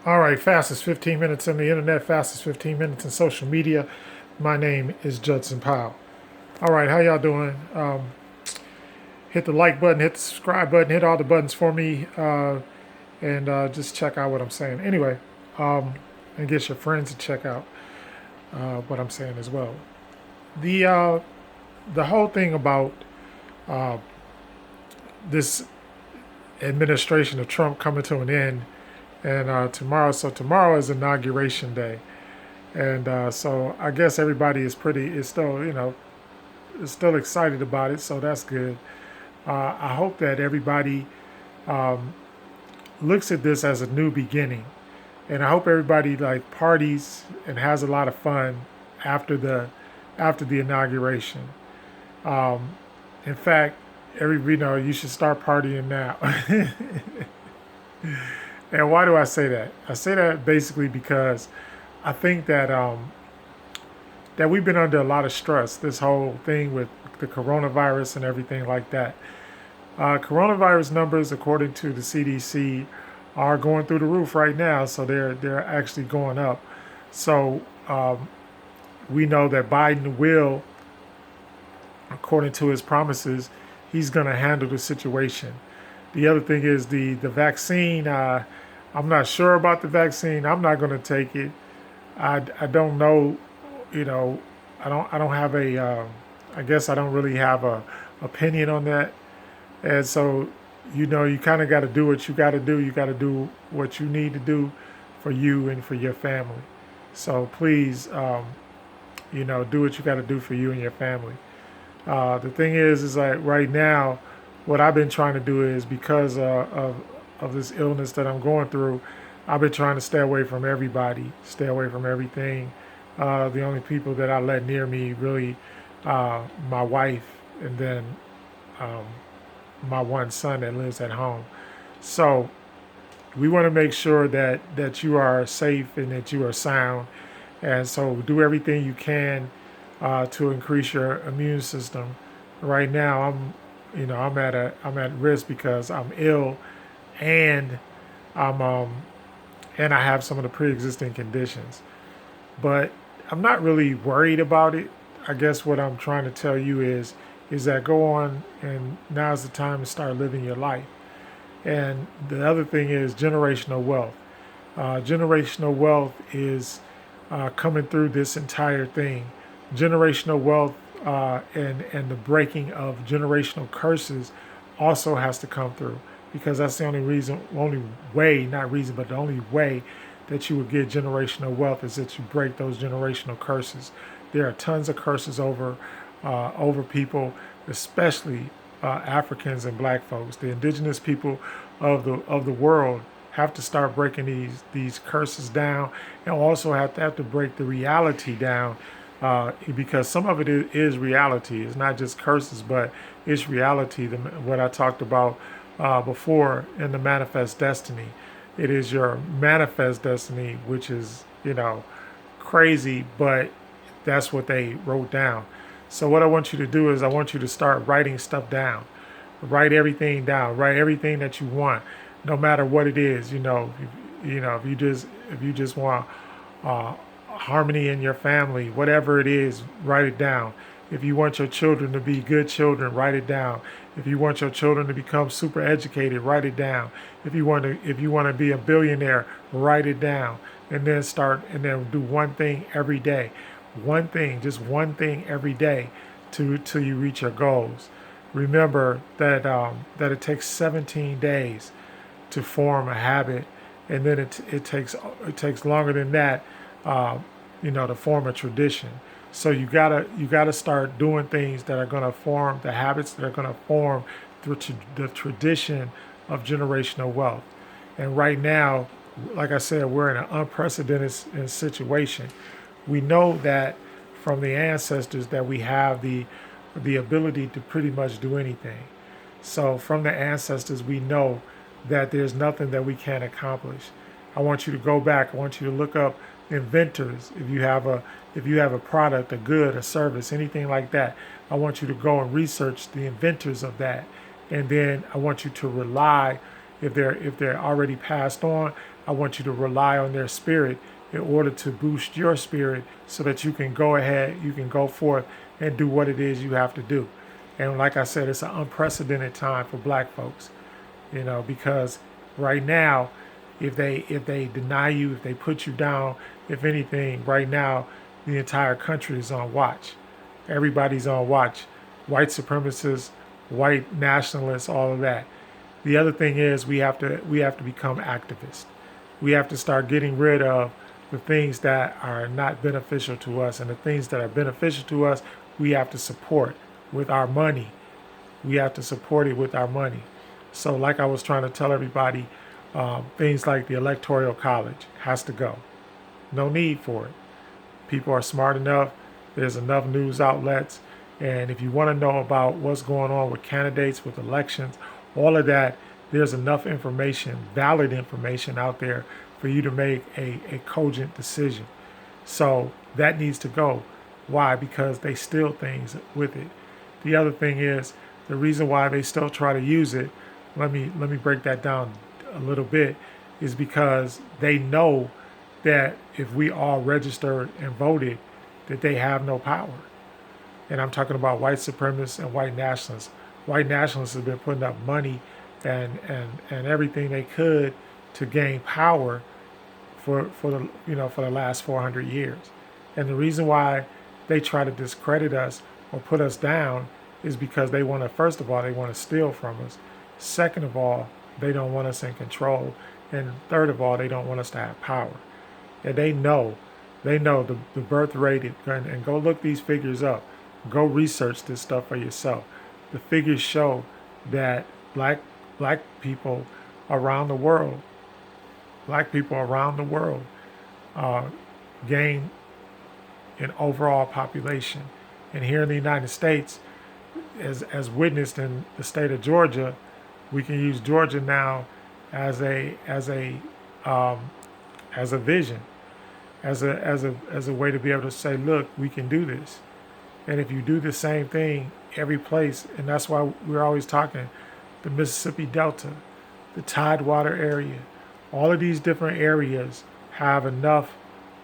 All right, fastest 15 minutes on the internet, fastest 15 minutes in social media. My name is Judson Powell. All right, how y'all doing? Hit the like button, hit the subscribe button, hit all the buttons for me, and just check out what I'm saying. Anyway, and get your friends to check out what I'm saying as well. The uh, the whole thing about this administration of Trump coming to an end, and tomorrow. So tomorrow is inauguration day, and so I guess everybody is still is still excited about it. So that's good. I hope that everybody looks at this as a new beginning, and I hope everybody like parties and has a lot of fun after the inauguration. In fact, you should start partying now. And why do I say that? I say that basically because I think that we've been under a lot of stress. This whole thing with the coronavirus and everything like that. Coronavirus numbers, according to the CDC, are going through the roof right now. So they're actually going up. So we know that Biden will, according to his promises, he's going to handle the situation. The other thing is the vaccine. I'm not sure about the vaccine. I'm not going to take it. I don't know. You know, I don't have a. I guess I don't really have a opinion on that. And so, you kind of got to do what you got to do. You got to do what you need to do for you and for your family. So please, do what you got to do for you and your family. The thing is like right now, what I've been trying to do is because of this illness that I'm going through, I've been trying to stay away from everybody, stay away from everything. The only people that I let near me really, my wife, and then um, my one son that lives at home. So we want to make sure that you are safe and that you are sound, and so do everything you can to increase your immune system. Right now, I'm at risk because I'm ill, and I'm and I have some of the pre-existing conditions. But I'm not really worried about it. I guess what I'm trying to tell you is that go on and now's the time to start living your life. And the other thing is generational wealth. Generational wealth is coming through this entire thing. Generational wealth and the breaking of generational curses also has to come through because that's the only way, not reason, but the only way that you would get generational wealth is that you break those generational curses. There are tons of curses over people, especially Africans and Black folks. The indigenous people of the world have to start breaking these curses down, and also have to break the reality down, because some of it is reality. It's not just curses, but it's reality. What I talked about before in the manifest destiny, it is your manifest destiny, which is crazy, but that's what they wrote down. So what I want you to do is I want you to start writing stuff down. Write everything down. Write everything that you want, no matter what it is. If you just want harmony in your family, whatever it is, write it down. If you want your children to be good children, write it down. If you want your children to become super educated, write it down. If you want to be a billionaire, write it down. And then do one thing every day. One thing, just one thing every day till you reach your goals. Remember that it takes 17 days to form a habit, and then it takes longer than that, to form a tradition. So you gotta start doing things that are gonna form the habits that are gonna form the tradition of generational wealth. And right now, like I said, we're in an unprecedented situation. We know that from the ancestors that we have the ability to pretty much do anything. So from the ancestors, we know that there's nothing that we can't accomplish. I want you to go back. I want you to look up inventors. If you have a product, a good, a service, anything like that, I want you to go and research the inventors of that, and then I want you to rely if they're already passed on, I want you to rely on their spirit in order to boost your spirit so that you can go ahead, you can go forth and do what it is you have to do. And like I said, it's an unprecedented time for black folks, because right now, if they deny you, if they put you down, if anything, right now, the entire country is on watch. Everybody's on watch. White supremacists, white nationalists, all of that. The other thing is we have to become activists. We have to start getting rid of the things that are not beneficial to us, and the things that are beneficial to us, we have to support with our money. We have to support it with our money. So, like I was trying to tell everybody, things like the Electoral College has to go. No need for it. People are smart enough. There's enough news outlets. And if you want to know about what's going on with candidates, with elections, all of that, there's enough information, valid information out there for you to make a cogent decision. So that needs to go. Why? Because they steal things with it. The other thing is, the reason why they still try to use it, let me break that down a little bit, is because they know that if we all registered and voted, that they have no power. And I'm talking about white supremacists and white nationalists. White nationalists have been putting up money and everything they could to gain power for the last 400 years. And the reason why they try to discredit us or put us down is because they want to, first of all, they want to steal from us. Second of all, they don't want us in control. And third of all, they don't want us to have power. And they know the birth rate, and go look these figures up. Go research this stuff for yourself. The figures show that black people around the world, gain in overall population. And here in the United States, as witnessed in the state of Georgia, we can use Georgia now as a vision, as a way to be able to say, look, we can do this. And if you do the same thing every place, and that's why we're always talking the Mississippi Delta, the Tidewater area, all of these different areas have enough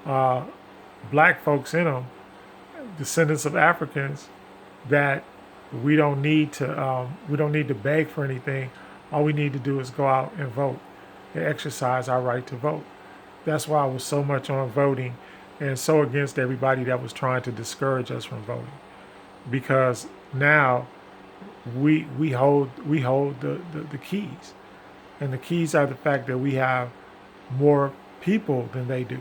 black folks in them, descendants of Africans, that we don't need to beg for anything. All we need to do is go out and vote and exercise our right to vote. That's why I was so much on voting and so against everybody that was trying to discourage us from voting, because now we hold the keys, and the keys are the fact that we have more people than they do.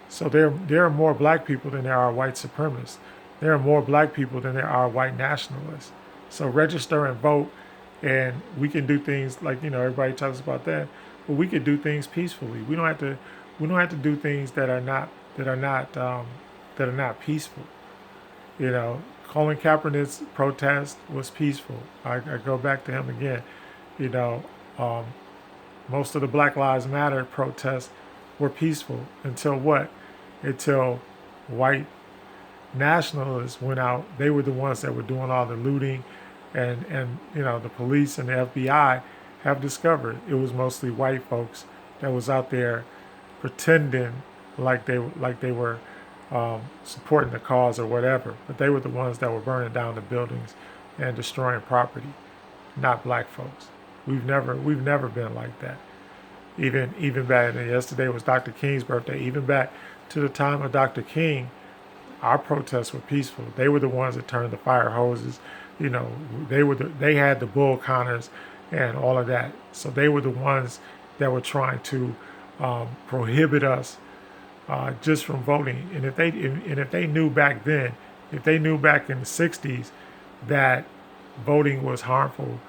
So there are more black people than there are white supremacists. There are more black people than there are white nationalists. So register and vote, and we can do things like, everybody talks about that, but we could do things peacefully. We don't have to do things that are not peaceful. Colin Kaepernick's protest was peaceful. I go back to him again. Most of the Black Lives Matter protests were peaceful until what? Until white nationalists went out. They were the ones that were doing all the looting, and the police and the FBI have discovered it was mostly white folks that was out there pretending like they were supporting the cause or whatever, but they were the ones that were burning down the buildings and destroying property, not black folks. We've never been like that. Even back, and yesterday was Dr. King's birthday. Even back to the time of Dr. King, our protests were peaceful. They were the ones that turned the fire hoses. They had the bull counters and all of that. So they were the ones that were trying to prohibit us just from voting. And if they knew back then, if they knew back in the '60s that voting was harmful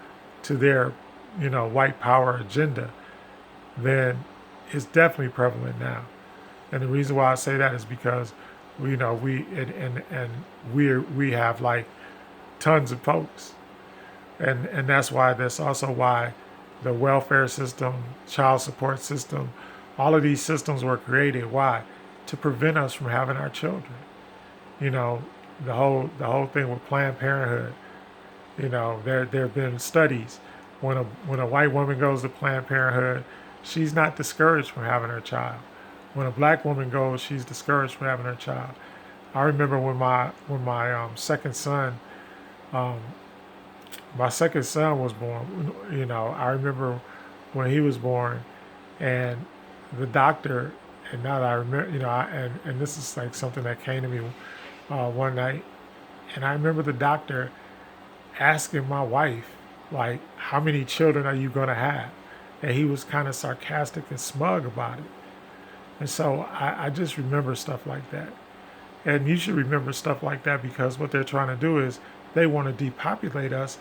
to their white power agenda, then it's definitely prevalent now. And the reason why I say that is because we have like tons of folks, and that's also why the welfare system, child support system, all of these systems were created. Why? To prevent us from having our children. The whole thing with Planned Parenthood. There have been studies when a white woman goes to Planned Parenthood, she's not discouraged from having her child. When a black woman goes, she's discouraged from having her child. I remember when my second son, um, my second son was born. You know, I remember when he was born, and the doctor. And now that I remember, you know, and this is like something that came to me one night, and I remember the doctor asking my wife, like, how many children are you going to have? And he was kind of sarcastic and smug about it. And so I just remember stuff like that. And you should remember stuff like that because what they're trying to do is they want to depopulate us.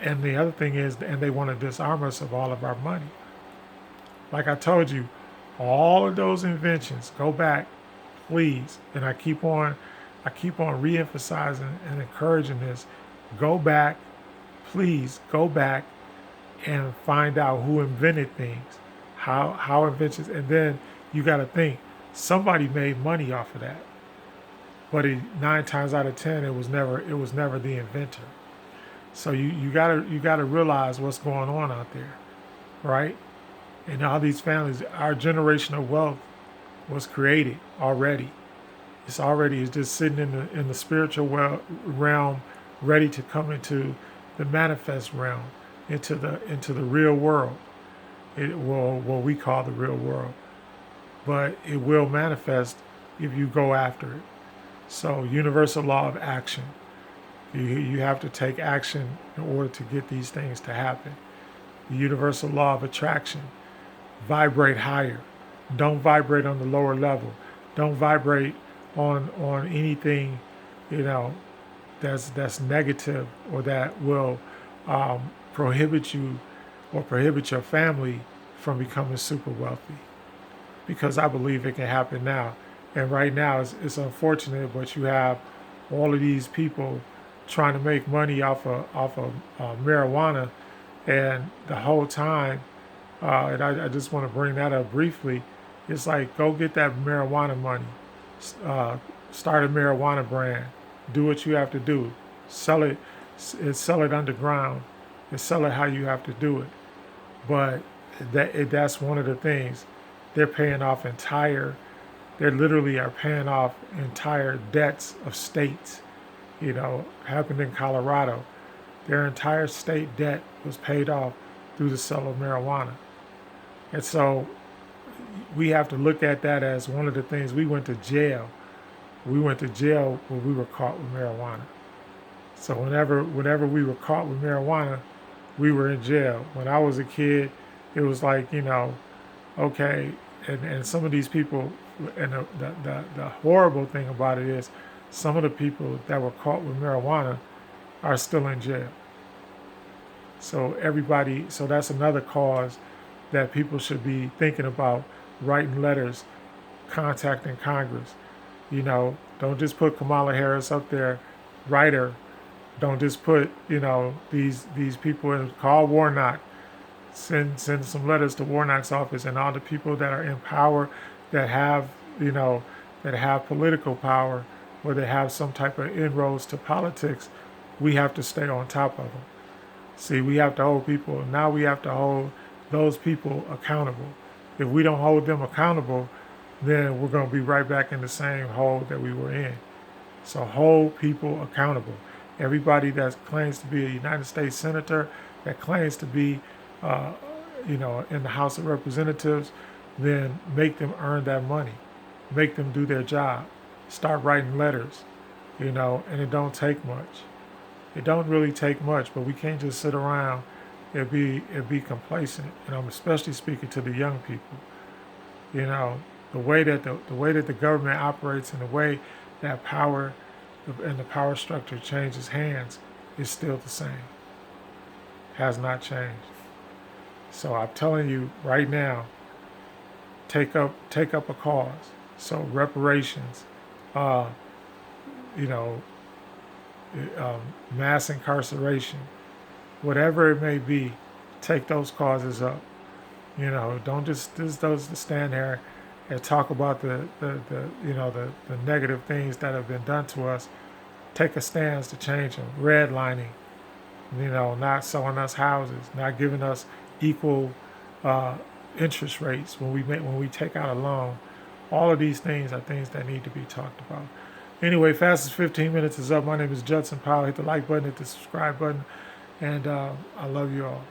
And the other thing is, and they want to disarm us of all of our money. Like I told you, all of those inventions, go back, please. And I keep on re-emphasizing and encouraging this. Go back, please go back and find out who invented things, how inventions, and then you got to think somebody made money off of that. But 9 times out of 10, it was never the inventor. So you gotta realize what's going on out there, right? And all these families, our generational wealth was created already. It's just sitting in the spiritual realm, ready to come into the manifest realm, into the real world. It will what we call the real world, but it will manifest if you go after it. So universal law of action. You have to take action in order to get these things to happen. The universal law of attraction. Vibrate higher. Don't vibrate on the lower level. Don't vibrate on anything, you know, that's negative or that will prohibit you or prohibit your family from becoming super wealthy. Because I believe it can happen now. And right now it's unfortunate, but you have all of these people trying to make money off of marijuana, and the whole time, and I just want to bring that up briefly. It's like go get that marijuana money, start a marijuana brand, do what you have to do, sell it, sell it underground, and sell it how you have to do it. But that's one of the things they're paying off entire. They literally are paying off entire debts of states. You know, happened in Colorado. Their entire state debt was paid off through the sale of marijuana. And so we have to look at that as one of the things. We went to jail. We went to jail when we were caught with marijuana. So whenever we were caught with marijuana, we were in jail. When I was a kid, it was like, you know, okay, and some of these people, and the horrible thing about it is some of the people that were caught with marijuana are still in jail. So that's another cause that people should be thinking about, writing letters, contacting Congress. You know, don't just put Kamala Harris up there, write her. Don't just put, you know, these people in, call Warnock, send some letters to Warnock's office, and all the people that are in power that have, you know, that have political power or that have some type of inroads to politics. We have to stay on top of them. See, we have to hold people. Now we have to hold those people accountable. If we don't hold them accountable, then we're going to be right back in the same hole that we were in. So hold people accountable. Everybody that claims to be a United States Senator, that claims to be, you know, in the House of Representatives, then make them earn that money. Make them do their job. Start writing letters, you know, and it don't take much. It don't really take much, but we can't just sit around and be complacent. And I'm especially speaking to the young people. You know, the way that the government operates and the way that power and the power structure changes hands is still the same. Has not changed. So I'm telling you right now, take up a cause. So reparations, you know, mass incarceration, whatever it may be, take those causes up. You know, don't just those to stand there and talk about the you know the negative things that have been done to us. Take a stance to change them. Redlining, not selling us houses, not giving us equal uh, interest rates when we take out a loan. All of these things are things that need to be talked about. Anyway, fastest 15 minutes is up. My name is Judson Powell. Hit the like button, hit the subscribe button, and I love you all.